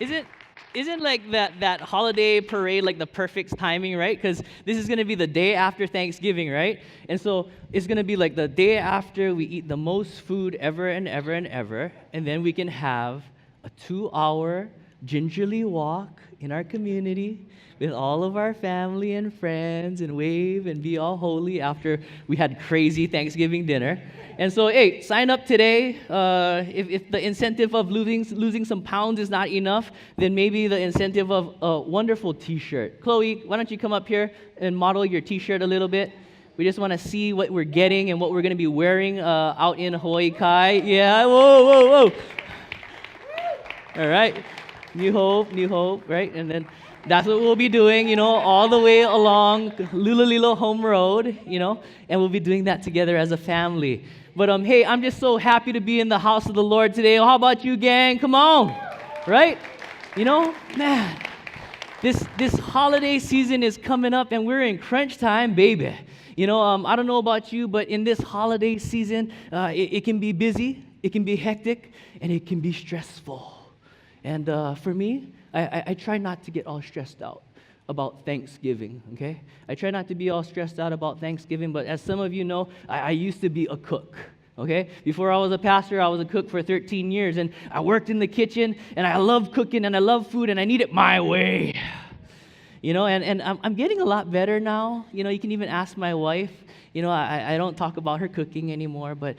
Isn't isn't like that holiday parade like the perfect timing, right? Because this is gonna be the day after Thanksgiving, right? And so it's gonna be like the day after we eat the most food ever and ever and ever, and then we can have a 2-hour gingerly walk in our community with all of our family and friends and wave and be all holy after we had crazy Thanksgiving dinner. And so, hey, sign up today. If the incentive of losing some pounds is not enough, then maybe the incentive of a wonderful T-shirt. Chloe, why don't you come up here and model your T-shirt a little bit? We just want to see what we're getting and what we're going to be wearing out in Hawaii Kai. Yeah, whoa, whoa, whoa. All right. New hope, right? And then that's what we'll be doing, all the way along Lulalilo Home Road, and we'll be doing that together as a family. But hey, I'm just so happy to be in the house of the Lord today. How about you, gang? Come on, right? Man, this holiday season is coming up, and we're in crunch time, baby. I don't know about you, but in this holiday season, it can be busy, it can be hectic, and it can be stressful. And for me, I try not to get all stressed out about Thanksgiving, okay? I try not to be all stressed out about Thanksgiving, but as some of you know, I used to be a cook, okay? Before I was a pastor, I was a cook for 13 years, and I worked in the kitchen, and I love cooking, and I love food, and I need it my way. And I'm getting a lot better now. You can even ask my wife. I don't talk about her cooking anymore, but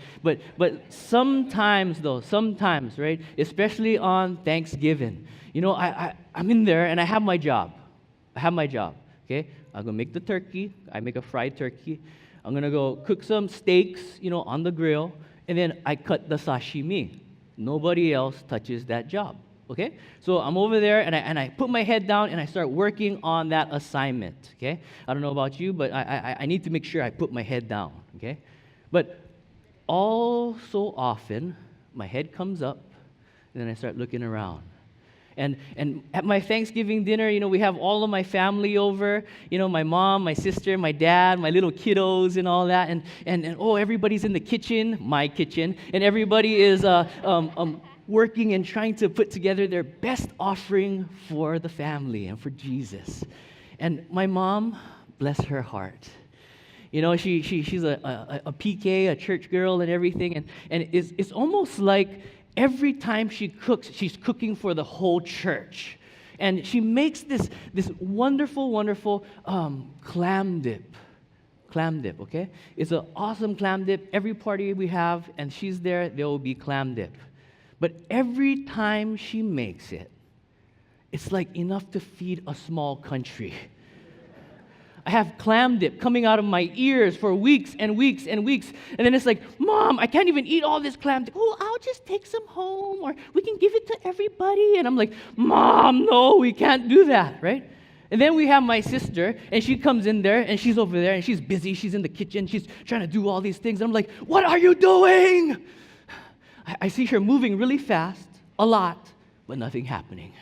sometimes, right, especially on Thanksgiving, I'm in there and I have my job. Okay? I'm going to make the turkey. I make a fried turkey. I'm going to go cook some steaks, on the grill, and then I cut the sashimi. Nobody else touches that job. Okay? So I'm over there, and I put my head down, and I start working on that assignment. Okay? I don't know about you, but I need to make sure I put my head down. Okay? But all so often, my head comes up, and then I start looking around. And at my Thanksgiving dinner, we have all of my family over, my mom, my sister, my dad, my little kiddos and all that. And everybody's in the kitchen, my kitchen, and everybody is working and trying to put together their best offering for the family and for Jesus. And my mom, bless her heart, she's a PK, a church girl and everything, and it's almost like every time she cooks, she's cooking for the whole church. And she makes this wonderful clam dip. Clam dip, okay? It's an awesome clam dip. Every party we have, and she's there will be clam dip. But every time she makes it, it's like enough to feed a small country. I have clam dip coming out of my ears for weeks and weeks and weeks. And then it's like, Mom, I can't even eat all this clam dip. Oh, I'll just take some home, or we can give it to everybody. And I'm like, Mom, no, we can't do that, right? And then we have my sister, and she comes in there, and she's over there, and she's busy. She's in the kitchen. She's trying to do all these things. And I'm like, what are you doing? I see her moving really fast, a lot, but nothing happening.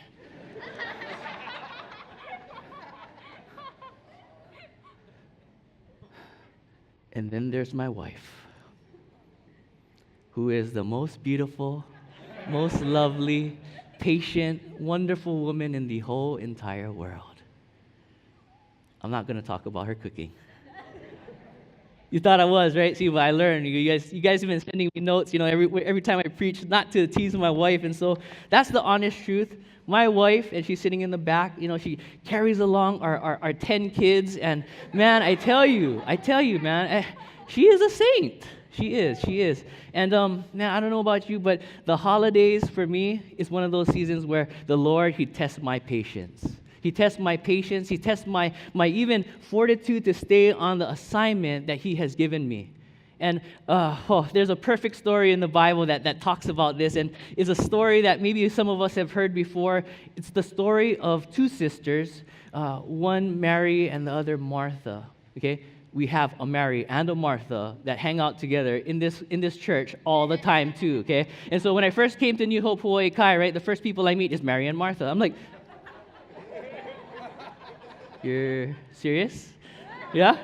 And then there's my wife, who is the most beautiful, most lovely, patient, wonderful woman in the whole entire world. I'm not going to talk about her cooking. You thought I was, right? See, but I learned. You guys have been sending me notes, every time I preach, not to tease my wife. And so that's the honest truth. My wife, and she's sitting in the back, she carries along our 10 kids. And man, I tell you, man, she is a saint. She is. And man, I don't know about you, but the holidays for me is one of those seasons where the Lord, He tests my patience. He tests my patience. He tests my even fortitude to stay on the assignment that He has given me. And there's a perfect story in the Bible that talks about this, and is a story that maybe some of us have heard before. It's the story of two sisters, one Mary and the other Martha. Okay, we have a Mary and a Martha that hang out together in this church all the time too. Okay, and so when I first came to New Hope Hawaii Kai, right, the first people I meet is Mary and Martha. I'm like, you're serious? Yeah?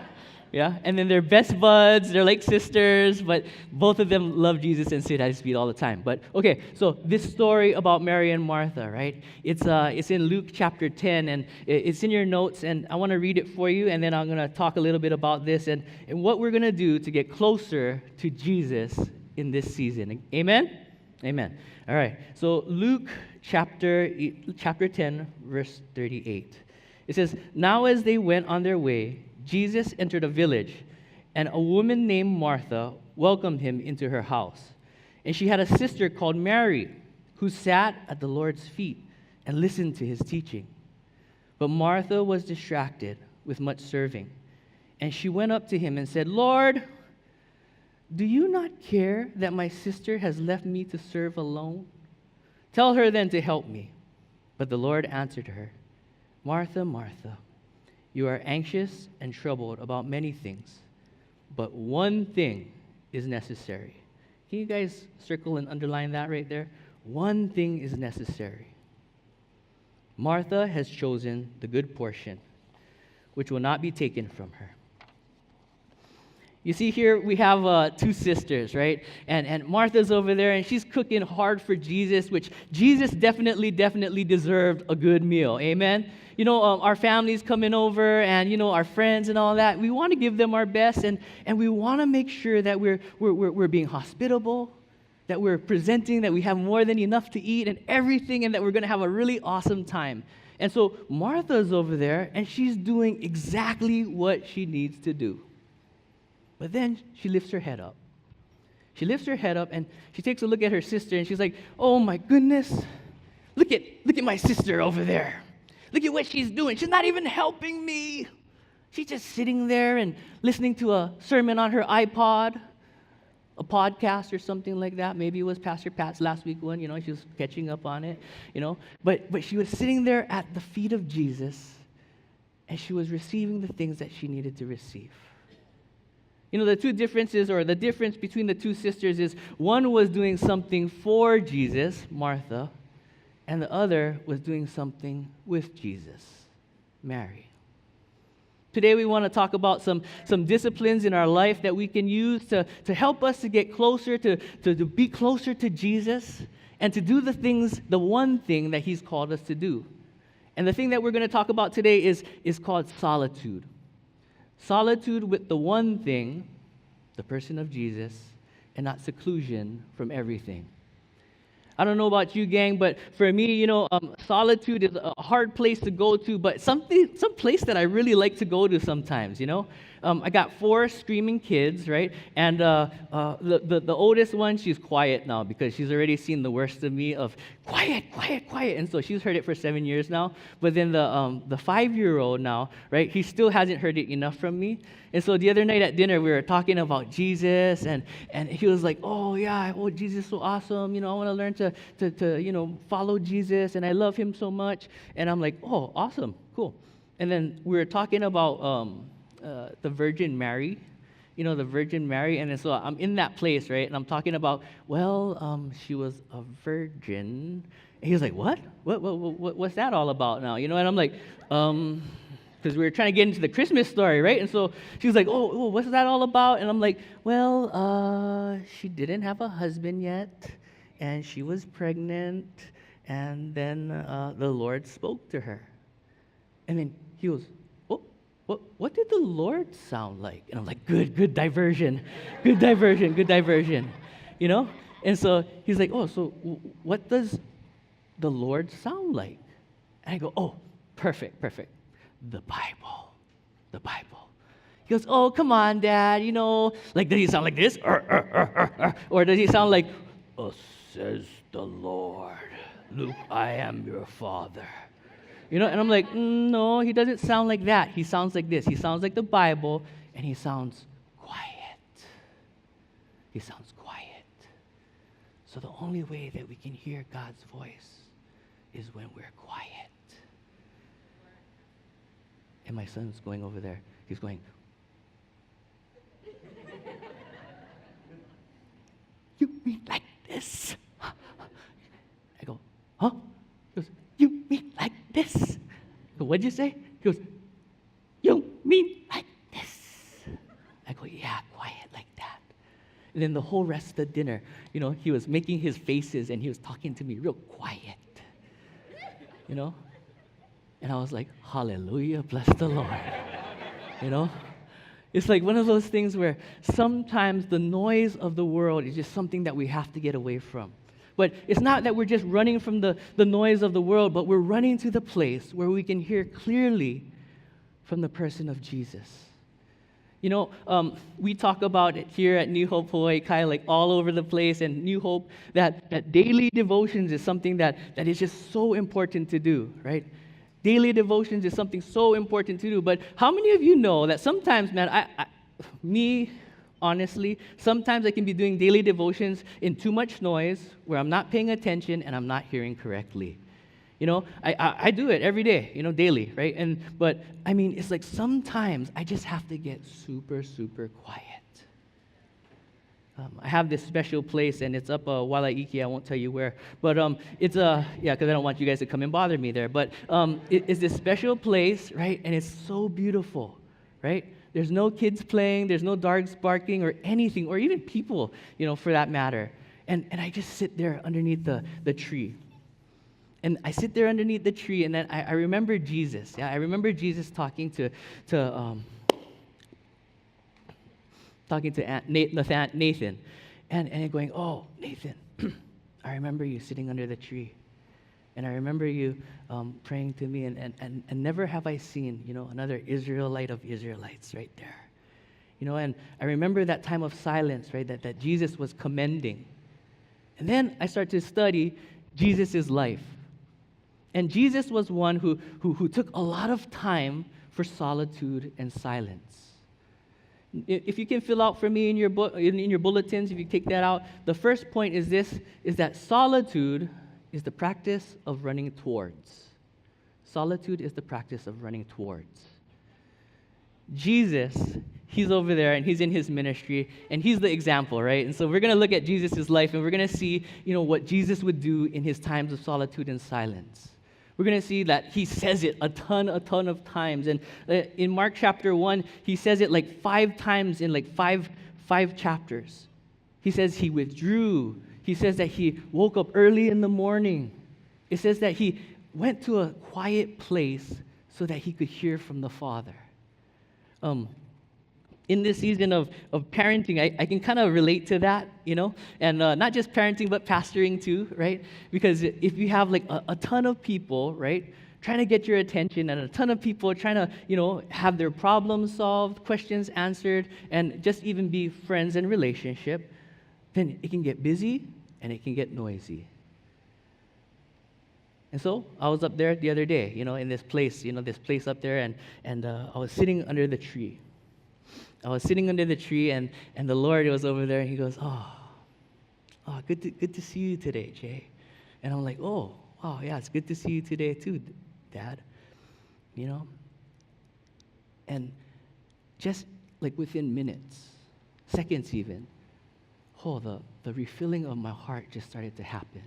Yeah, and then they're best buds. They're like sisters, but both of them love Jesus and sit at his feet all the time. But okay, so this story about Mary and Martha, right? It's in Luke chapter 10, and it's in your notes, and I want to read it for you, and then I'm going to talk a little bit about this and what we're going to do to get closer to Jesus in this season. Amen? Amen. All right, so Luke chapter 10, verse 38. It says, "Now as they went on their way, Jesus entered a village, and a woman named Martha welcomed him into her house. And she had a sister called Mary, who sat at the Lord's feet and listened to his teaching. But Martha was distracted with much serving. And she went up to him and said, 'Lord, do you not care that my sister has left me to serve alone? Tell her then to help me.' But the Lord answered her, 'Martha, Martha, you are anxious and troubled about many things, but one thing is necessary.'" Can you guys circle and underline that right there? One thing is necessary. Martha has chosen the good portion, which will not be taken from her. You see here we have two sisters, right? And Martha's over there, and she's cooking hard for Jesus, which Jesus definitely deserved a good meal. Amen? You know, our families coming over and, you know, our friends and all that, we want to give them our best, and we want to make sure that we're being hospitable, that we're presenting, that we have more than enough to eat and everything, and that we're going to have a really awesome time. And so Martha's over there, and she's doing exactly what she needs to do. But then she lifts her head up. She lifts her head up, and she takes a look at her sister, and she's like, "Oh my goodness, look at my sister over there. Look at what she's doing. She's not even helping me. She's just sitting there and listening to a sermon on her iPod, a podcast or something like that. Maybe it was Pastor Pat's last week one, you know, she was catching up on it, you know. But she was sitting there at the feet of Jesus, and she was receiving the things that she needed to receive. You know, the two differences, or the difference between the two sisters, is one was doing something for Jesus, Martha, and the other was doing something with Jesus, Mary. Today we want to talk about some disciplines in our life that we can use to help us to get closer, to be closer to Jesus, and to do the one thing that he's called us to do. And the thing that we're going to talk about today is called solitude. Solitude with the one thing, the person of Jesus, and not seclusion from everything. I don't know about you, gang, but for me, you know, solitude is a hard place to go to, but some place that I really like to go to sometimes, you know. I got 4 screaming kids, right? And the oldest one, she's quiet now because she's already seen the worst of me of quiet, quiet, quiet. And so she's heard it for 7 years now. But then the 5-year-old now, right, he still hasn't heard it enough from me. And so the other night at dinner, we were talking about Jesus, and he was like, "Oh, yeah, oh, Jesus is so awesome. You know, I want to learn to you know, follow Jesus, and I love him so much." And I'm like, "Oh, awesome, cool." And then we were talking about the Virgin Mary, you know, the Virgin Mary. And so I'm in that place, right? And I'm talking about, she was a virgin. And he was like, "What? What's that all about now?" You know, and I'm like, because we were trying to get into the Christmas story, right? And so she was like, oh, what's that all about? And I'm like, she didn't have a husband yet, and she was pregnant, and then the Lord spoke to her. And then he goes, what did the Lord sound like? And I'm like, good diversion, good diversion, you know? And so he's like, so what does the Lord sound like? And I go, perfect. The Bible. He goes, "Oh, come on, Dad, you know, like, does he sound like this? Or does he sound like, 'Says the Lord, Luke, I am your father.'" You know, and I'm like, no, he doesn't sound like that. He sounds like this. He sounds like the Bible, and he sounds quiet. So the only way that we can hear God's voice is when we're quiet. And my son's going over there. He's going, "You mean like this?" I go, "Huh?" He goes, "You mean like this?" I go, "What'd you say?" He goes, "You mean like this?" And then the whole rest of the dinner, he was making his faces and he was talking to me real quiet, you know? And I was like, hallelujah, bless the Lord, you know? It's like one of those things where sometimes the noise of the world is just something that we have to get away from. But it's not that we're just running from the noise of the world, but we're running to the place where we can hear clearly from the person of Jesus. We talk about it here at New Hope Hawaii Kai, like all over the place, and New Hope, that daily devotions is something that is just so important to do, right? Daily devotions is something so important to do. But how many of you know that sometimes, man, honestly, sometimes I can be doing daily devotions in too much noise where I'm not paying attention and I'm not hearing correctly. I do it every day, daily, right? But it's like sometimes I just have to get super, super quiet. I have this special place, and it's up Walaiki. I won't tell you where, but it's because I don't want you guys to come and bother me there. But it's this special place, right? And it's so beautiful, right? There's no kids playing, there's no dogs barking or anything, or even people, for that matter. And I just sit there underneath the tree. And I sit there underneath the tree, and then I remember Jesus. Yeah, I remember Jesus talking to Nathan, and going, "Oh, Nathan, I remember you sitting under the tree, and I remember you praying to me, and never have I seen, another Israelite of Israelites right there, And I remember that time of silence, right? That Jesus was commending, and then I start to study Jesus' life. And Jesus was one who took a lot of time for solitude and silence. If you can fill out for me in your bulletins, if you take that out, the first point is that solitude is the practice of running towards. Solitude is the practice of running towards. Jesus, he's over there and he's in his ministry and he's the example, right? And so we're going to look at Jesus' life and we're going to see, what Jesus would do in his times of solitude and silence. We're going to see that he says it a ton of times. And in Mark chapter 1, he says it like 5 times in like five chapters. He says he withdrew. He says that he woke up early in the morning. It says that he went to a quiet place so that he could hear from the Father. In this season of parenting, I can kind of relate to that, and not just parenting, but pastoring too, right? Because if you have like a ton of people, right, trying to get your attention, and a ton of people trying to, have their problems solved, questions answered, and just even be friends and relationship, then it can get busy and it can get noisy. And so I was up there the other day, in this place, this place up there, and I was sitting under the tree. I was sitting under the tree, and the Lord was over there, and he goes, oh, good to see you today, Jay. And I'm like, oh, yeah, it's good to see you today too, Dad. And just like within minutes, seconds even, the refilling of my heart just started to happen.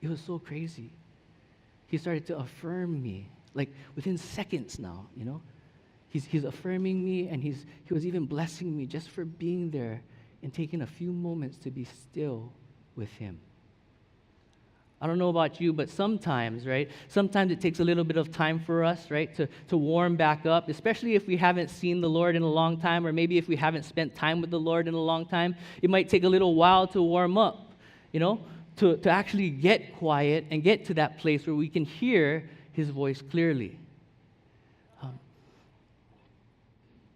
It was so crazy. He started to affirm me, like within seconds now, He's affirming me, and he was even blessing me just for being there and taking a few moments to be still with him. I don't know about you, but sometimes, right? Sometimes it takes a little bit of time for us, right, to warm back up, especially if we haven't seen the Lord in a long time, or maybe if we haven't spent time with the Lord in a long time. It might take a little while to warm up, to actually get quiet and get to that place where we can hear his voice clearly.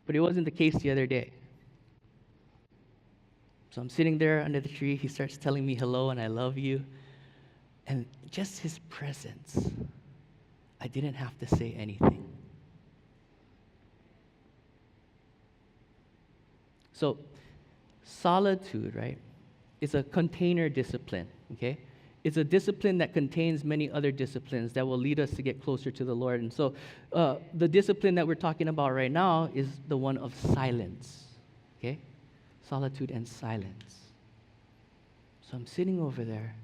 But it wasn't the case the other day. So I'm sitting there under the tree. He starts telling me hello and I love you. And just his presence, I didn't have to say anything. So solitude, right, is a container discipline, okay? It's a discipline that contains many other disciplines that will lead us to get closer to the Lord. And so the discipline that we're talking about right now is the one of silence, okay? Solitude and silence. So I'm sitting over there,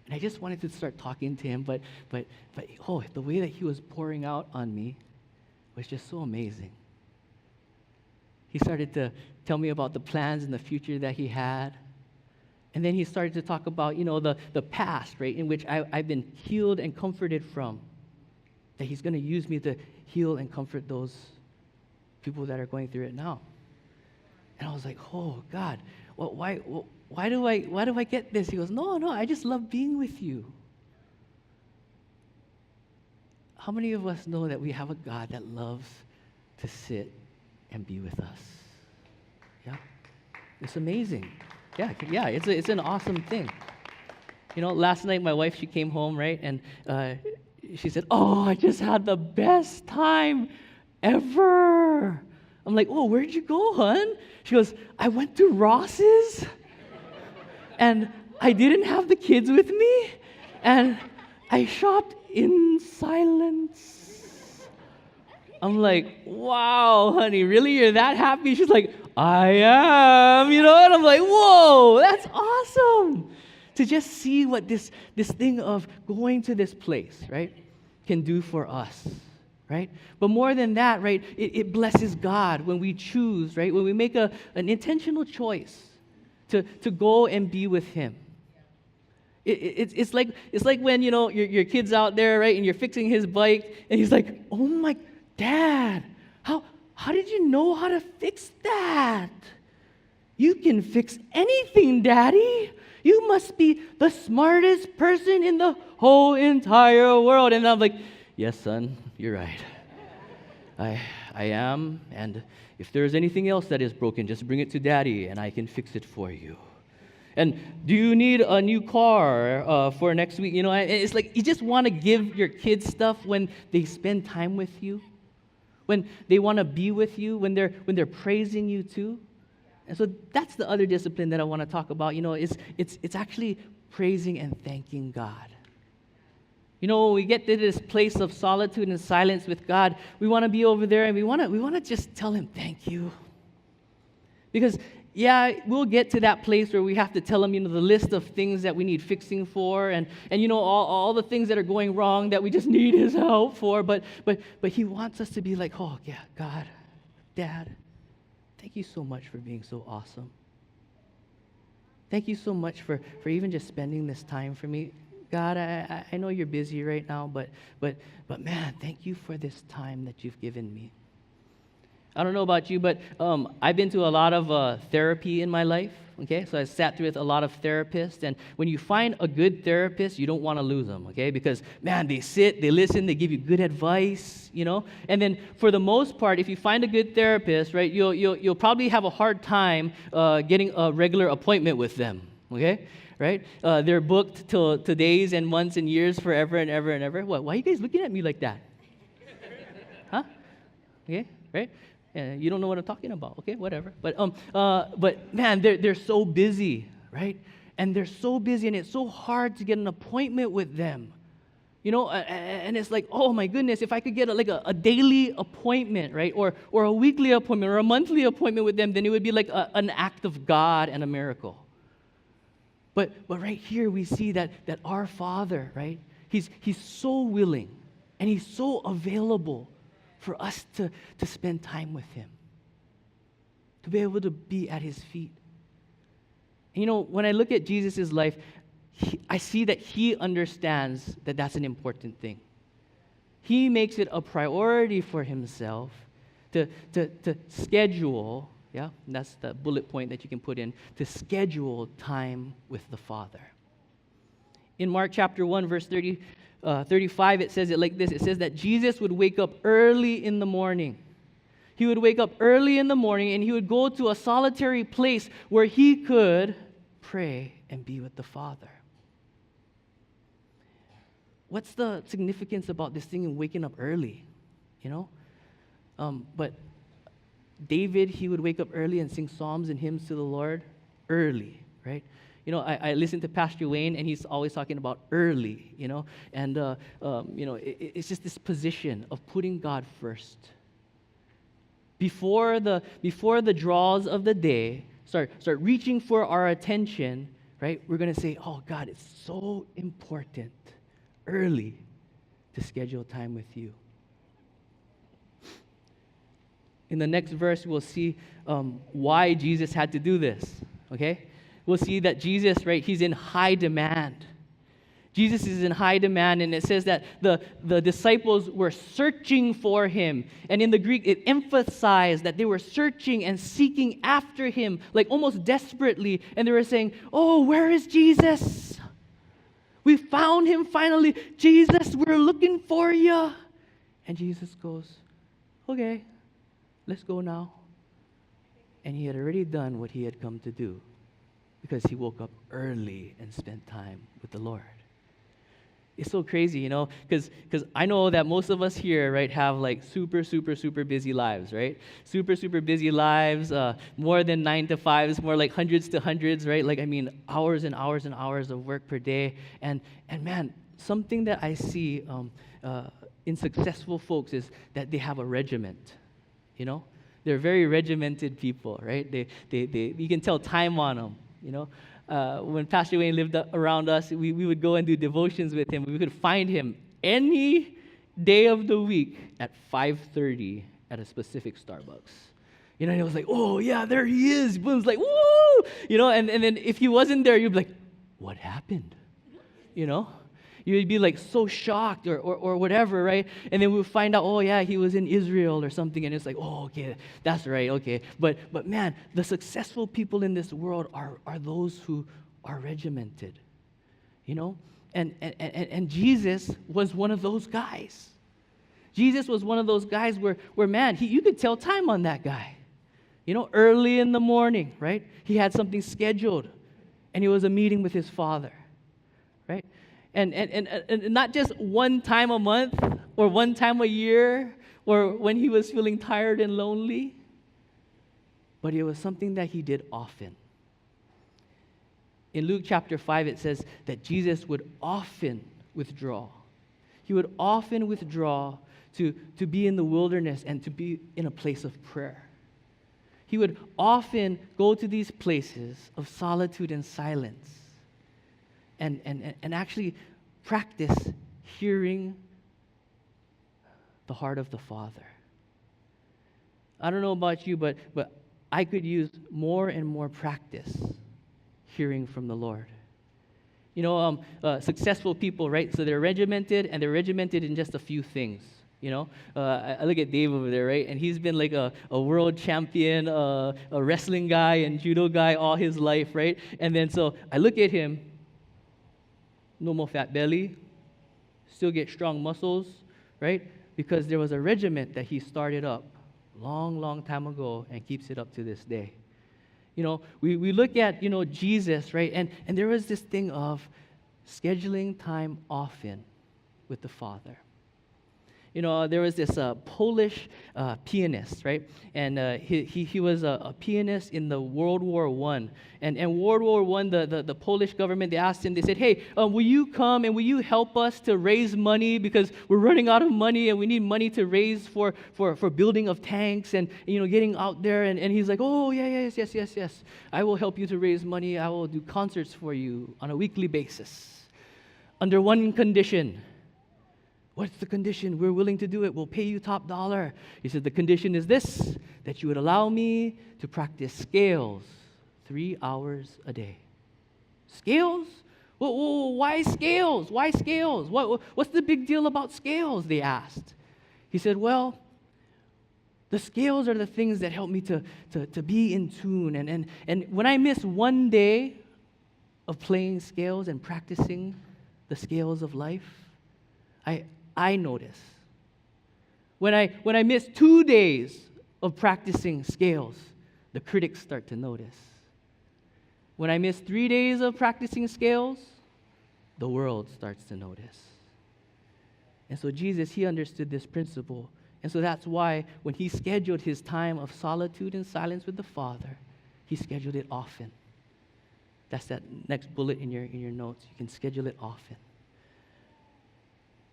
and I just wanted to start talking to him, but the way that he was pouring out on me was just so amazing. He started to tell me about the plans and the future that he had. And then he started to talk about, the past, right, in which I've been healed and comforted from. That he's going to use me to heal and comfort those people that are going through it now. And I was like, oh, God, why do I get this? He goes, no, I just love being with you. How many of us know that we have a God that loves to sit and be with us? Yeah, it's amazing. Yeah, it's an awesome thing. Last night my wife, she came home, right, and she said, oh, I just had the best time ever. I'm like, oh, where'd you go, hon? She goes, I went to Ross's, and I didn't have the kids with me, and I shopped in silence. I'm like, wow, honey, really? You're that happy? She's like, I am, and I'm like, whoa, that's awesome. To just see what this thing of going to this place, right, can do for us, right? But more than that, right, it blesses God when we choose, right, when we make an intentional choice to go and be with Him. It's like when, your kid's out there, right, and you're fixing his bike, and he's like, oh my, Dad, how did you know how to fix that? You can fix anything, Daddy. You must be the smartest person in the whole entire world. And I'm like, yes, son, you're right. I am, and if there's anything else that is broken, just bring it to Daddy, and I can fix it for you. And do you need a new car for next week? It's like you just want to give your kids stuff when they spend time with you, when they want to be with you, when they're praising you too. And so that's the other discipline that I want to talk about. It's actually praising and thanking God. When we get to this place of solitude and silence with God, we want to be over there and we want to just tell Him thank you. Because we'll get to that place where we have to tell Him, the list of things that we need fixing for, and all the things that are going wrong that we just need His help for. But He wants us to be like, oh yeah, God, Dad, thank you so much for being so awesome. Thank you so much for even just spending this time for me. God, I know you're busy right now, but man, thank you for this time that you've given me. I don't know about you, but I've been to a lot of therapy in my life, okay? So I sat through with a lot of therapists, and when you find a good therapist, you don't want to lose them, okay? Because, man, they sit, they listen, they give you good advice, And then for the most part, if you find a good therapist, right, you'll probably have a hard time getting a regular appointment with them, okay? Right? They're booked till days and months and years, forever and ever and ever. What? Why are you guys looking at me like that? Huh? Okay, right? You don't know what I'm talking about. Okay, whatever. But man, they're so busy, right? And they're so busy, and it's so hard to get an appointment with them. And it's like, oh my goodness, if I could get a daily appointment, right, or a weekly appointment or a monthly appointment with them, then it would be like an act of God and a miracle. But right here we see that our Father, right, He's so willing and He's so available for us to spend time with Him, to be able to be at His feet. And when I look at Jesus' life, I see that He understands that that's an important thing. He makes it a priority for Himself to schedule, and that's the bullet point that you can put in, to schedule time with the Father. In Mark chapter 1, verse 35, it says it like this. It says that Jesus would wake up early in the morning. He would wake up early in the morning, and He would go to a solitary place where He could pray and be with the Father. What's the significance about this thing in waking up early? But David, he would wake up early and sing psalms and hymns to the Lord early, right? I listen to Pastor Wayne, and he's always talking about early, and it's just this position of putting God first. Before the draws of the day start reaching for our attention, right? We're going to say, oh God, it's so important early to schedule time with you. In the next verse, we'll see why Jesus had to do this, okay? we'll see that Jesus, right, he's in high demand. Jesus is in high demand, and it says that the disciples were searching for him. And in the Greek, it emphasized that they were searching and seeking after him, like almost desperately. And they were saying, "Oh, where is Jesus? We found him finally. Jesus, we're looking for you." And Jesus goes, "Okay, let's go now." And he had already done what he had come to do, because he woke up early and spent time with the Lord. It's so crazy, because I know that most of us here, right, have like super, super, super busy lives, right? Super, super busy lives, more than 9 to 5s, more like hundreds to hundreds, right? Like, I mean, hours and hours and hours of work per day. And man, something that I see in successful folks is that they have a regiment, They're very regimented people, right? They you can tell time on them, When Pastor Wayne lived around us, we would go and do devotions with him. We could find him any day of the week at 5:30 at a specific Starbucks. And it was like, "Oh, yeah, there he is." Boom's like, "Woo!" And then if he wasn't there, you'd be like, "What happened?" You'd be like so shocked or whatever, right? And then we would find out, "Oh, yeah, he was in Israel or something." And it's like, "Oh, okay, that's right, okay." But man, the successful people in this world are those who are regimented, And Jesus was one of those guys. Jesus was one of those guys where man, you could tell time on that guy. Early in the morning, right? He had something scheduled, and it was a meeting with his Father, right? And not just one time a month or one time a year or when he was feeling tired and lonely, but it was something that he did often. In Luke chapter 5, it says that Jesus would often withdraw. He would often withdraw to be in the wilderness and to be in a place of prayer. He would often go to these places of solitude and silence and actually practice hearing the heart of the Father. I don't know about you, but I could use more and more practice hearing from the Lord. Successful people, right? So they're regimented, and they're regimented in just a few things. I look at Dave over there, right? And he's been like a world champion, a wrestling guy and judo guy all his life, right? And then so I look at him, no more fat belly, still get strong muscles, right? Because there was a regiment that he started up long, long time ago and keeps it up to this day. We look at, Jesus, right? And there was this thing of scheduling time often with the Father. There was this Polish pianist, right? And he was a pianist in the World War I. And World War I, the Polish government, they asked him, they said, "Hey, will you come and will you help us to raise money, because we're running out of money and we need money to raise for building of tanks and getting out there." And he's like, "Oh, yeah, yes. I will help you to raise money. I will do concerts for you on a weekly basis. Under one condition." "What's the condition?" "We're willing to do it. We'll pay you top dollar." He said, "The condition is this, that you would allow me to practice scales 3 hours a day." Scales? Well, why scales? Why scales? What's the big deal about scales? They asked. He said, "Well, the scales are the things that help me to be in tune. And when I miss one day of playing scales and practicing the scales of life, I notice. When I miss 2 days of practicing scales, the critics start to notice. When I miss 3 days of practicing scales, the world starts to notice." And so Jesus, he understood this principle. And so that's why when he scheduled his time of solitude and silence with the Father, he scheduled it often. That's that next bullet in your notes. You can schedule it often.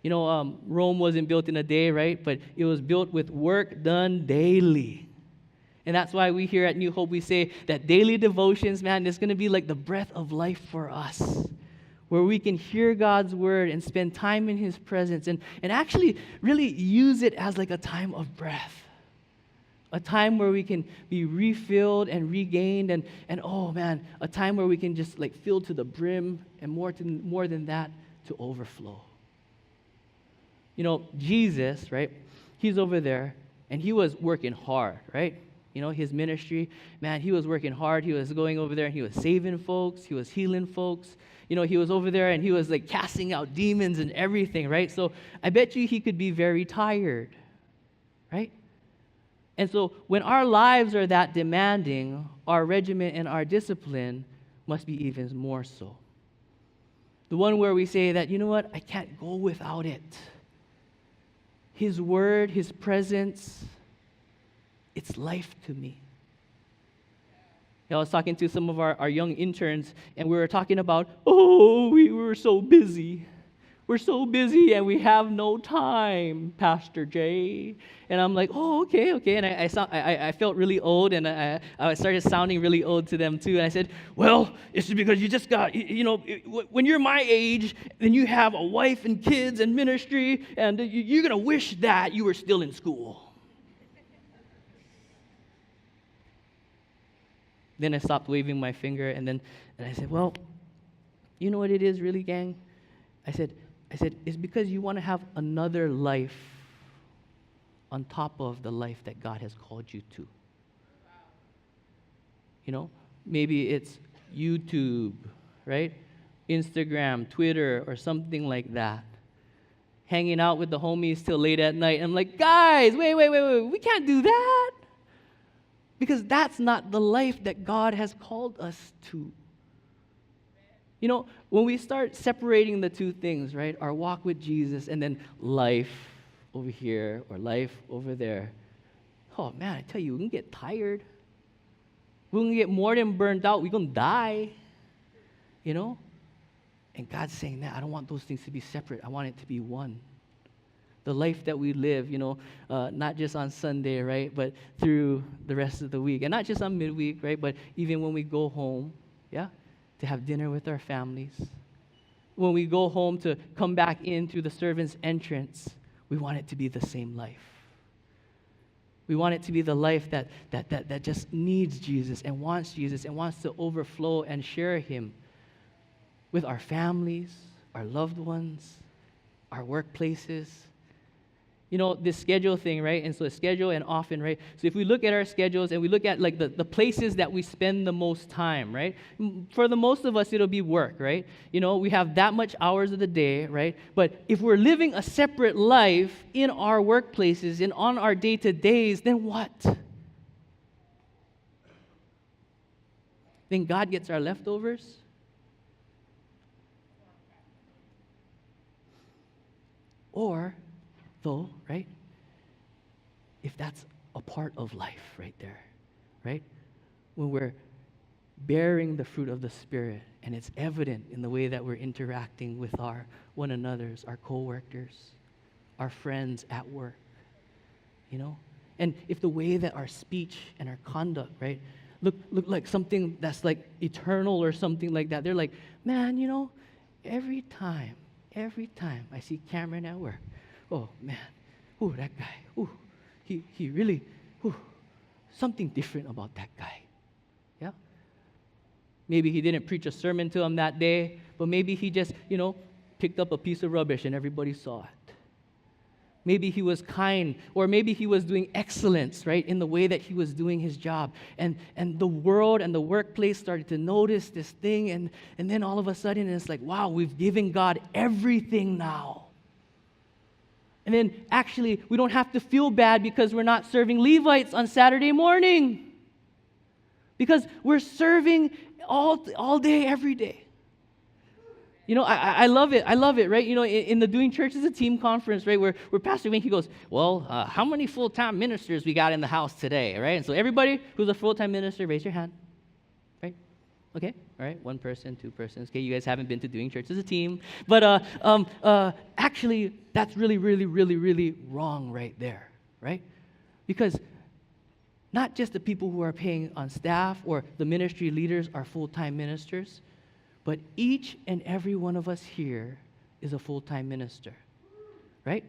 Rome wasn't built in a day, right? But it was built with work done daily. And that's why we here at New Hope, we say that daily devotions, man, is going to be like the breath of life for us, where we can hear God's word and spend time in his presence and actually really use it as like a time of breath, A time where we can be refilled and regained, and oh man, a time where we can just like fill to the brim, and more than that, to overflow. You know, Jesus, right? He's over there, and he was working hard, right? You know, his ministry, man, he was working hard. He was going over there and he was saving folks. He was healing folks. You know, he was over there and he was like casting out demons and everything, right? So I bet you he could be very tired, right? And so when our lives are that demanding, our regimen and our discipline must be even more so. The one where we say that, you know what, I can't go without it. His word, his presence, it's life to me. You know, I was talking to some of our young interns, and we were talking about, we were so busy. We're so busy, and we have no time, Pastor Jay. And I'm like, okay. And I felt really old, and I started sounding really old to them too. And I said, well, it's because you just got, you know, when you're my age, then you have a wife and kids and ministry, and you're going to wish that you were still in school. Then I stopped waving my finger, and I said, well, you know what it is really, gang? I said, it's because you want to have another life on top of the life that God has called you to. You know, maybe it's YouTube, right? Instagram, Twitter, or something like that. Hanging out with the homies till late at night. I'm like, guys, wait, we can't do that. Because that's not the life that God has called us to. You know, when we start separating the two things, right, our walk with Jesus and then life over here or life over there, oh man, I tell you, we can get tired. We're going to get more than burnt out. We're going to die, you know? And God's saying that I don't want those things to be separate. I want it to be one. The life that we live, you know, not just on Sunday, right, but through the rest of the week. And not just on midweek, right, but even when we go home, yeah, to have dinner with our families. When we go home to come back in through the servant's entrance, we want it to be the same life. We want it to be the life that just needs Jesus and wants to overflow and share him with our families, our loved ones, our workplaces. You know, this schedule thing, right? And so schedule and often, right? So if we look at our schedules and we look at like the places that we spend the most time, right? For the most of us, it'll be work, right? You know, we have that much hours of the day, right? But if we're living a separate life in our workplaces and on our day-to-days, then what? Then God gets our leftovers? Or though, right? If that's a part of life right there, right? When we're bearing the fruit of the Spirit and it's evident in the way that we're interacting with our one another's, our co-workers, our friends at work, you know? And if the way that our speech and our conduct, right, look like something that's like eternal or something like that, they're like, man, you know, every time I see Cameron at work, oh, man, that guy, he really, something different about that guy, yeah? Maybe he didn't preach a sermon to him that day, but maybe he just, you know, picked up a piece of rubbish and everybody saw it. Maybe he was kind, or maybe he was doing excellence, right, in the way that he was doing his job. And the world and the workplace started to notice this thing, and then all of a sudden it's like, wow, we've given God everything now. And then actually, we don't have to feel bad because we're not serving Levites on Saturday morning. Because we're serving all day, every day. You know, I love it. I love it, right? You know, in the Doing Church as a Team conference, right, where Pastor Wayne, he goes, well, how many full-time ministers we got in the house today, right? And so everybody who's a full-time minister, raise your hand, right? Okay, all right, one person, two persons. Okay, you guys haven't been to Doing Church as a Team. But actually, that's really, really, really, really wrong right there, right? Because not just the people who are paying on staff or the ministry leaders are full-time ministers, but each and every one of us here is a full-time minister, right?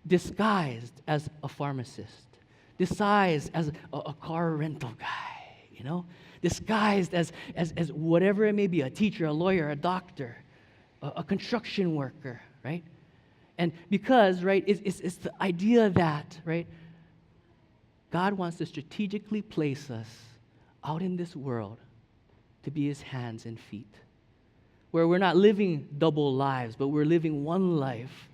Disguised as a pharmacist, disguised as a car rental guy, disguised as whatever it may be, a teacher, a lawyer, a doctor, a construction worker, right? And because, right, it's the idea that, right, God wants to strategically place us out in this world to be his hands and feet, where we're not living double lives, but we're living one life,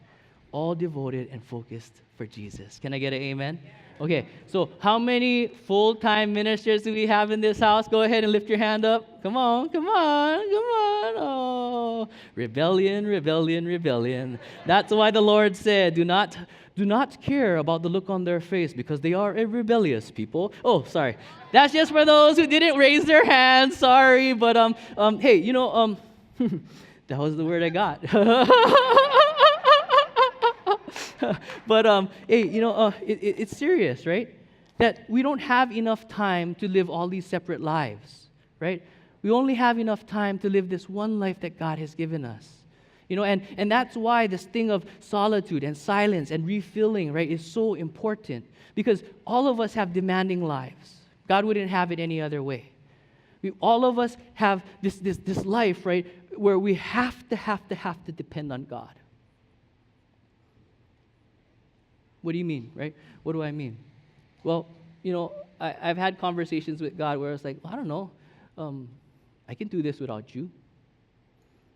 all devoted and focused for Jesus. Can I get an amen? Okay, so how many full-time ministers do we have in this house? Go ahead and lift your hand up. Come on. Oh, rebellion, rebellion, rebellion. That's why the Lord said, do not care about the look on their face, because they are a rebellious people. Oh, sorry. That's just for those who didn't raise their hands. Sorry, but hey, that was the word I got. But hey, it's serious, right? That we don't have enough time to live all these separate lives, right? We only have enough time to live this one life that God has given us. And that's why this thing of solitude and silence and refilling, right, is so important. Because all of us have demanding lives. God wouldn't have it any other way. All of us have this life, right, where we have to depend on God. What do you mean, right? What do I mean? Well, I've had conversations with God where it's like, well, I don't know, I can do this without you.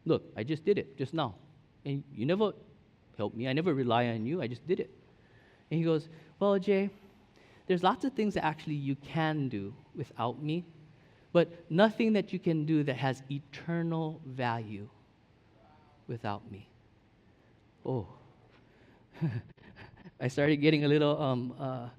Look, I just did it just now. And you never helped me. I never rely on you. I just did it. And he goes, well, Jay, there's lots of things that actually you can do without me, but nothing that you can do that has eternal value without me. Oh. I started getting a little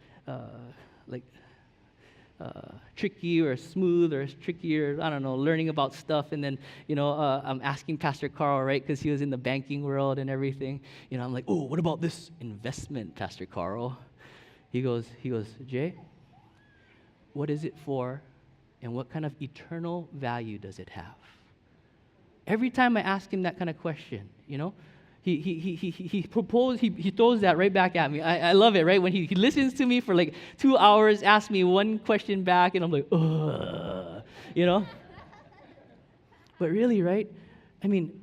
tricky or smooth or tricky, or I don't know, learning about stuff. And then, I'm asking Pastor Carl, right, because he was in the banking world and everything. I'm like, oh, what about this investment, Pastor Carl? He goes, Jay, what is it for, and what kind of eternal value does it have? Every time I ask him that kind of question, He proposed, he throws that right back at me. I love it, right? When he listens to me for like 2 hours, asks me one question back, and I'm like, ugh, But really, right? I mean,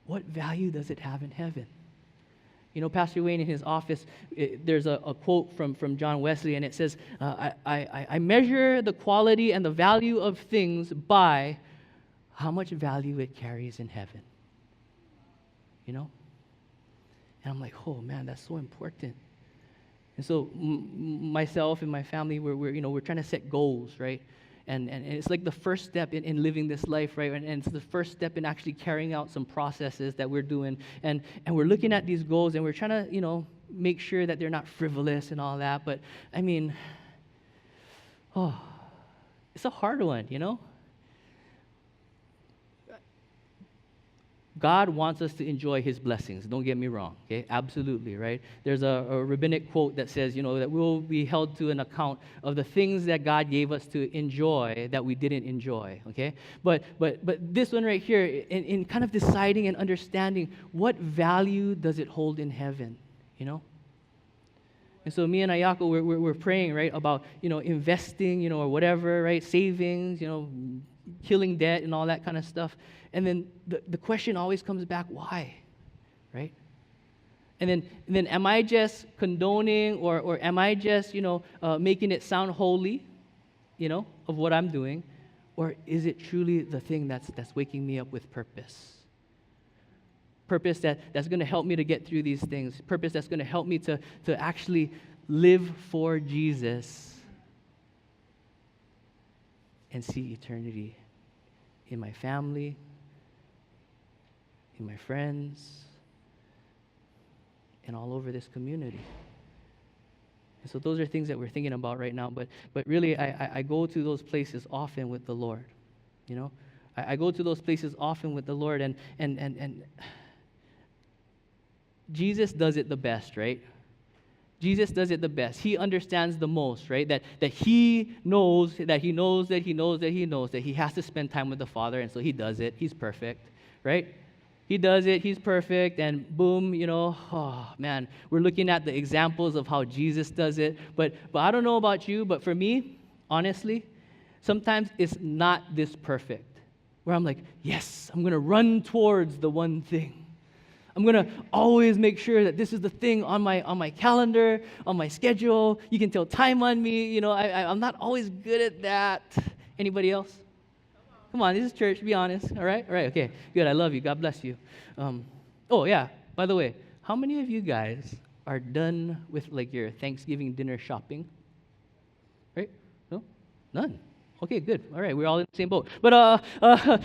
what value does it have in heaven? Pastor Wayne in his office, there's a quote from John Wesley, and it says, I measure the quality and the value of things by how much value it carries in heaven. And I'm like, oh man, that's so important. And so myself and my family, we're trying to set goals, right? And it's like the first step in living this life, right? And it's the first step in actually carrying out some processes that we're doing. And we're looking at these goals, and we're trying to, make sure that they're not frivolous and all that. But I mean, it's a hard one, God wants us to enjoy his blessings. Don't get me wrong, okay? Absolutely, right? There's a rabbinic quote that says, that we'll be held to an account of the things that God gave us to enjoy that we didn't enjoy, okay? But this one right here, in kind of deciding and understanding what value does it hold in heaven, And so me and Ayako, we're praying, right, about, investing, or whatever, right, savings, killing debt and all that kind of stuff. And then the question always comes back, why, right? And then am I just condoning or am I just, making it sound holy, of what I'm doing? Or is it truly the thing that's waking me up with purpose? Purpose that's going to help me to get through these things. Purpose that's going to help me to actually live for Jesus and see eternity in my family, in my friends, and all over this community. And so those are things that we're thinking about right now. But really, I go to those places often with the Lord. I go to those places often with the Lord, and Jesus does it the best, right? Jesus does it the best. He understands the most, right? That he knows that he has to spend time with the Father, and so he does it. He's perfect, right? He does it, he's perfect, and boom, oh man, we're looking at the examples of how Jesus does it. But I don't know about you, but for me, honestly, sometimes it's not this perfect. Where I'm like, yes, I'm gonna run towards the one thing. I'm gonna always make sure that this is the thing on my calendar, on my schedule. You can tell time on me. I'm not always good at that. Anybody else? Come on, this is church. Be honest. All right, okay, good. I love you. God bless you. Oh yeah. By the way, how many of you guys are done with like your Thanksgiving dinner shopping? Right? No, none. Okay, good. All right, we're all in the same boat. But I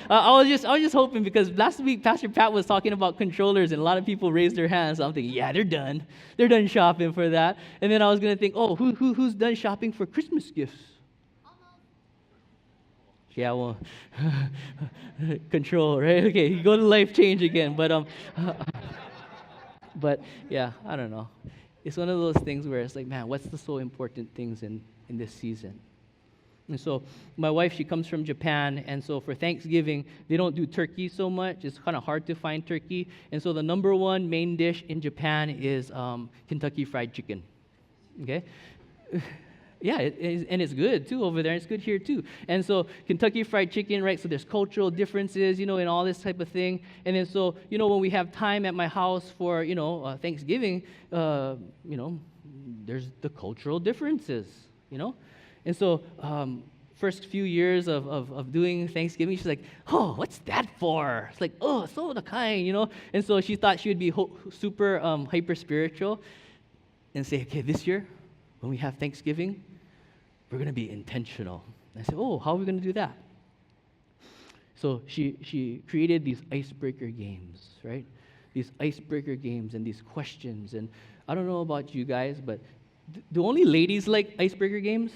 was just hoping, because last week Pastor Pat was talking about controllers, and a lot of people raised their hands. So I'm thinking, yeah, they're done. They're done shopping for that. And then I was gonna think, oh, who's done shopping for Christmas gifts? Yeah, well, control, right? Okay, you go to Life Change again, but yeah, I don't know. It's one of those things where it's like, man, what's the so important things in this season? And so my wife, she comes from Japan, and so for Thanksgiving, they don't do turkey so much. It's kind of hard to find turkey, and so the number one main dish in Japan is Kentucky Fried Chicken. Okay. Yeah, and it's good too over there. It's good here too. And so Kentucky Fried Chicken, right? So there's cultural differences, and all this type of thing. And then so, when we have time at my house for, Thanksgiving, there's the cultural differences, And so first few years of doing Thanksgiving, she's like, oh, what's that for? It's like, oh, so the kind, And so she thought she would be super hyper spiritual and say, okay, this year, when we have Thanksgiving, we're going to be intentional. And I said, oh, how are we going to do that? So she created these icebreaker games, right? These icebreaker games and these questions. And I don't know about you guys, but do only ladies like icebreaker games?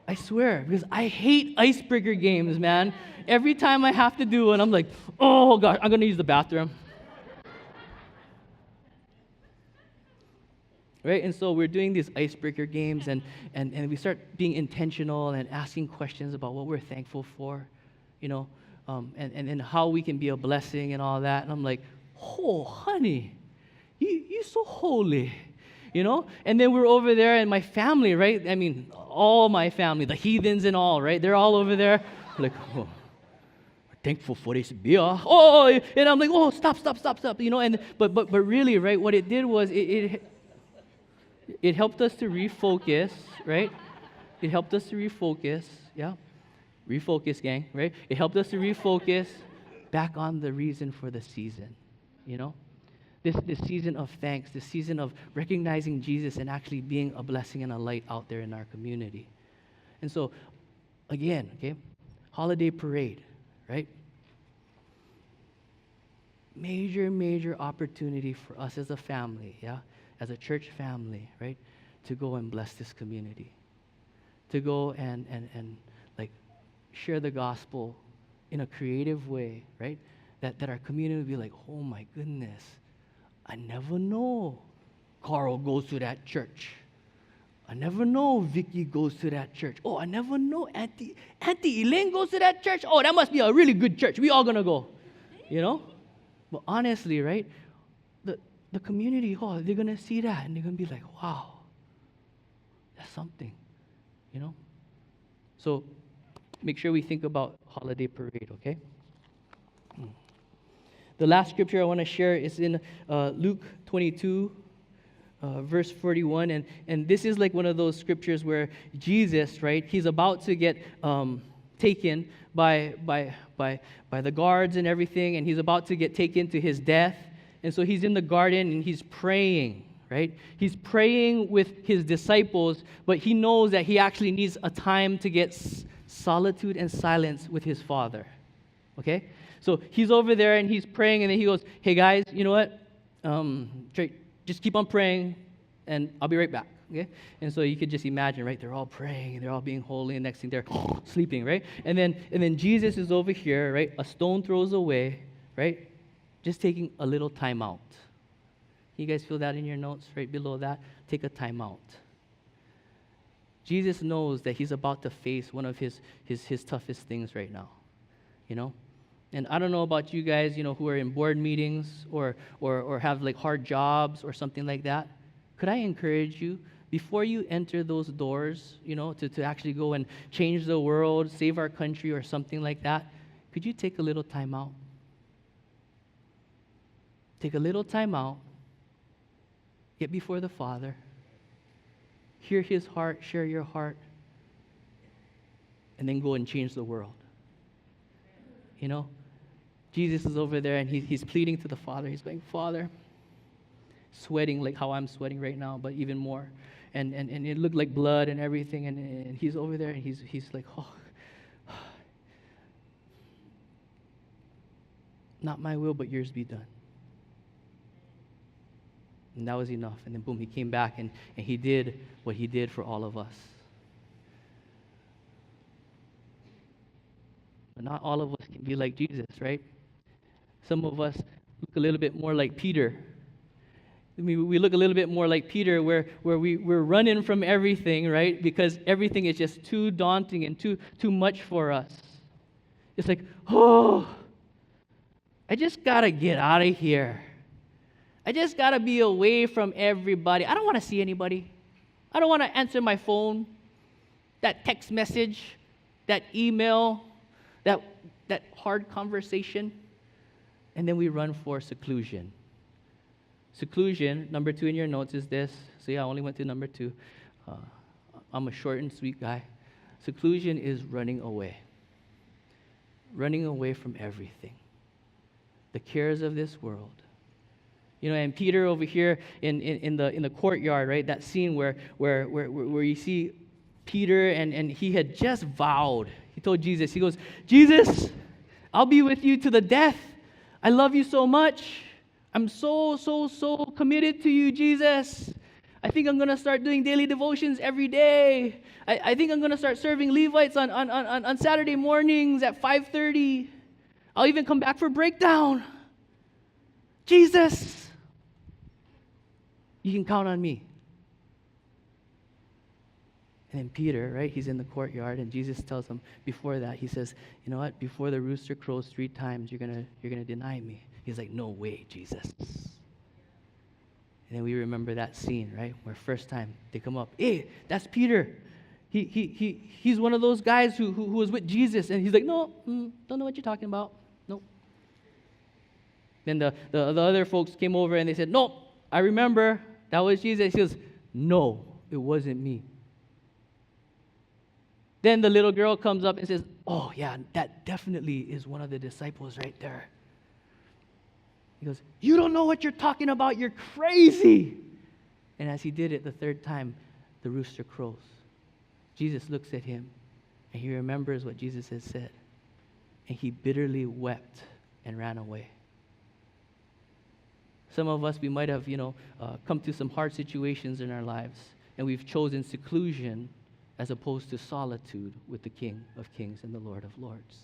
I swear, because I hate icebreaker games, man. Every time I have to do one, I'm like, oh, gosh, I'm going to use the bathroom. Right? And so we're doing these icebreaker games, and we start being intentional and asking questions about what we're thankful for, and how we can be a blessing and all that. And I'm like, oh, honey, you're so holy, And then we're over there, and my family, right? I mean, all my family, the heathens and all, right? They're all over there. Like, oh, we're thankful for this beer. Oh, and I'm like, oh, stop, And but really, right? What it did was it helped us to refocus, right? It helped us to refocus, yeah? Refocus, gang, right? It helped us to refocus back on the reason for the season, This season of thanks, this season of recognizing Jesus and actually being a blessing and a light out there in our community. And so, again, okay, holiday parade, right? Major opportunity for us as a family, yeah? As a church family, right, to go and bless this community, to go and like share the gospel in a creative way, right, that our community would be like, oh my goodness, I never know Carl goes to that church. I never know Vicky goes to that church. Oh, I never know Auntie Elaine goes to that church. Oh, that must be a really good church. We all gonna go, But honestly, right, the community, they're going to see that, and they're going to be like, wow, that's something, So make sure we think about holiday parade, okay? The last scripture I want to share is in Luke 22, verse 41, and this is like one of those scriptures where Jesus, right, he's about to get taken by the guards and everything, and he's about to get taken to his death. And so he's in the garden and he's praying, right? He's praying with his disciples, but he knows that he actually needs a time to get solitude and silence with his Father, okay? So he's over there and he's praying, and then he goes, hey guys, you know what? Just keep on praying and I'll be right back, okay? And so you could just imagine, right? They're all praying and they're all being holy, and next thing they're sleeping, right? And then Jesus is over here, right? A stone throws away, right? Just taking a little time out. You guys feel that in your notes right below that? Take a time out. Jesus knows that he's about to face one of his toughest things right now, And I don't know about you guys, who are in board meetings or have like hard jobs or something like that. Could I encourage you, before you enter those doors, to actually go and change the world, save our country or something like that, could you take a little time out? Take a little time out, get before the Father, hear His heart, share your heart, and then go and change the world. Jesus is over there and he's pleading to the Father. He's going, Father, sweating like how I'm sweating right now, but even more. And it looked like blood and everything. And he's over there and he's like, oh, not my will, but yours be done. And that was enough. And then boom, he came back and he did what he did for all of us. But not all of us can be like Jesus, right? Some of us look a little bit more like Peter. We look a little bit more like Peter where we're running from everything, right? Because everything is just too daunting and too much for us. It's like, oh, I just got to get out of here. I just got to be away from everybody. I don't want to see anybody. I don't want to answer my phone, that text message, that email, that hard conversation. And then we run for seclusion. Seclusion, number 2 in your notes is this. See, I only went to number 2. I'm a short and sweet guy. Seclusion is running away. Running away from everything. The cares of this world. And Peter over here in the courtyard, right? That scene where you see Peter and he had just vowed. He told Jesus, he goes, Jesus, I'll be with you to the death. I love you so much. I'm so committed to you, Jesus. I think I'm going to start doing daily devotions every day. I think I'm going to start serving Levites on Saturday mornings at 5:30. I'll even come back for breakdown. Jesus, you can count on me. And then Peter, right, he's in the courtyard, and Jesus tells him before that, he says, you know what, before the rooster crows 3 times, you're gonna deny me. He's like, no way, Jesus. And then we remember that scene, right, where first time they come up, hey, that's Peter. He's one of those guys who was with Jesus, and he's like, no, don't know what you're talking about. Nope. Then the other folks came over and they said, nope, I remember, that was Jesus. He goes, no, it wasn't me. Then the little girl comes up and says, oh, yeah, that definitely is one of the disciples right there. He goes, you don't know what you're talking about. You're crazy. And as he did it the 3rd time, the rooster crows. Jesus looks at him, and he remembers what Jesus had said. And he bitterly wept and ran away. Some of us, we might have, come to some hard situations in our lives, and we've chosen seclusion as opposed to solitude with the King of Kings and the Lord of Lords.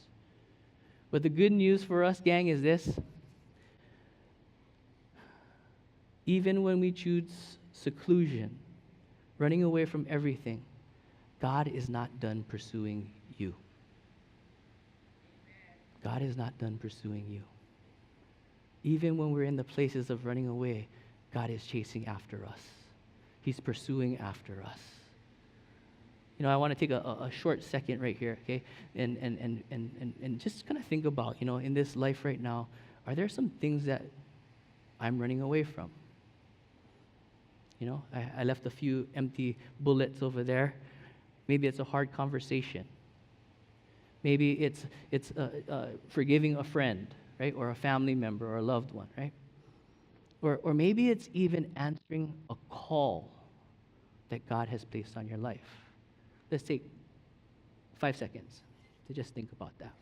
But the good news for us, gang, is this. Even when we choose seclusion, running away from everything, God is not done pursuing you. God is not done pursuing you. Even when we're in the places of running away, God is chasing after us. He's pursuing after us. I want to take a short second right here, okay? And just kind of think about, in this life right now, are there some things that I'm running away from? I left a few empty bullets over there. Maybe it's a hard conversation. Maybe it's forgiving a friend, right? Or a family member or a loved one, right? Or maybe it's even answering a call that God has placed on your life. Let's take 5 seconds to just think about that.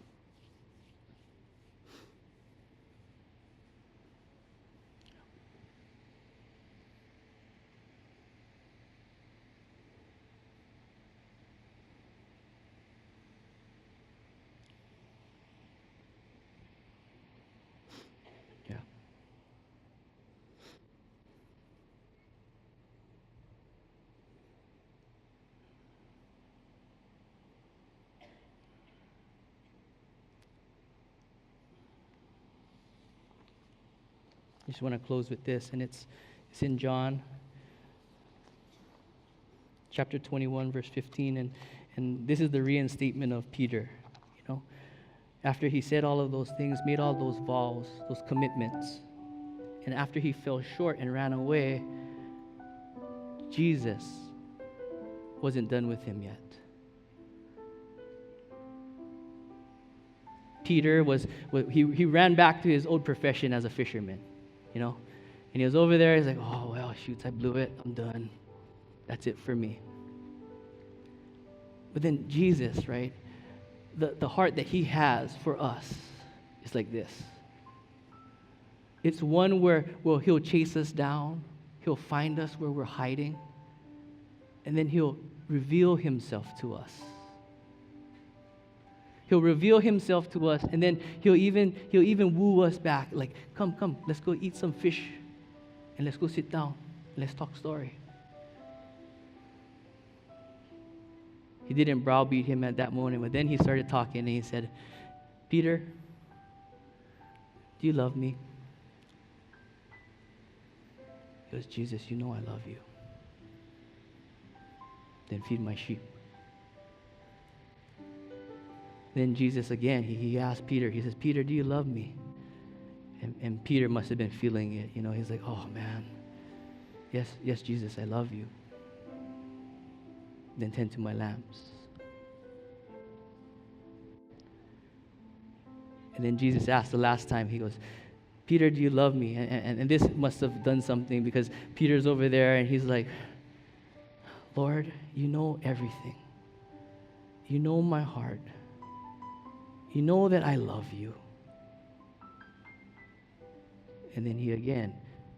Yeah. I just want to close with this, and it's in John chapter 21, verse 15, and this is the reinstatement of Peter, you know. After he said all of those things, made all those vows, those commitments, and after he fell short and ran away, Jesus wasn't done with him yet. Peter he ran back to his old profession as a fisherman, you know. And he was over there, he's like, oh, well, shoot, I blew it. I'm done. That's it for me. But then Jesus, right, the heart that he has for us is like this. It's one where, well, he'll chase us down. He'll find us where we're hiding. And then he'll reveal himself to us. He'll reveal himself to us, and then he'll even woo us back. Like, come, let's go eat some fish, and let's go sit down, and let's talk story. He didn't browbeat him at that moment, but then he started talking, and he said, Peter, do you love me? He goes, Jesus, you know I love you. Then feed my sheep. Then Jesus again, he asked Peter, he says, Peter, do you love me? And Peter must have been feeling it. You know, he's like, oh man, yes, Jesus, I love you. Then tend to my lambs. And then Jesus asked the last time, he goes, Peter, do you love me? And this must have done something, because Peter's over there and he's like, Lord, you know everything. You know my heart. You know that I love you. And then he again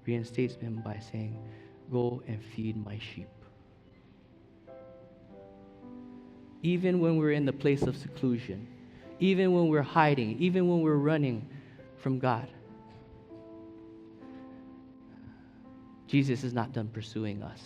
reinstates him by saying, go and feed my sheep. Even when we're in the place of seclusion, even when we're hiding, even when we're running from God, Jesus is not done pursuing us.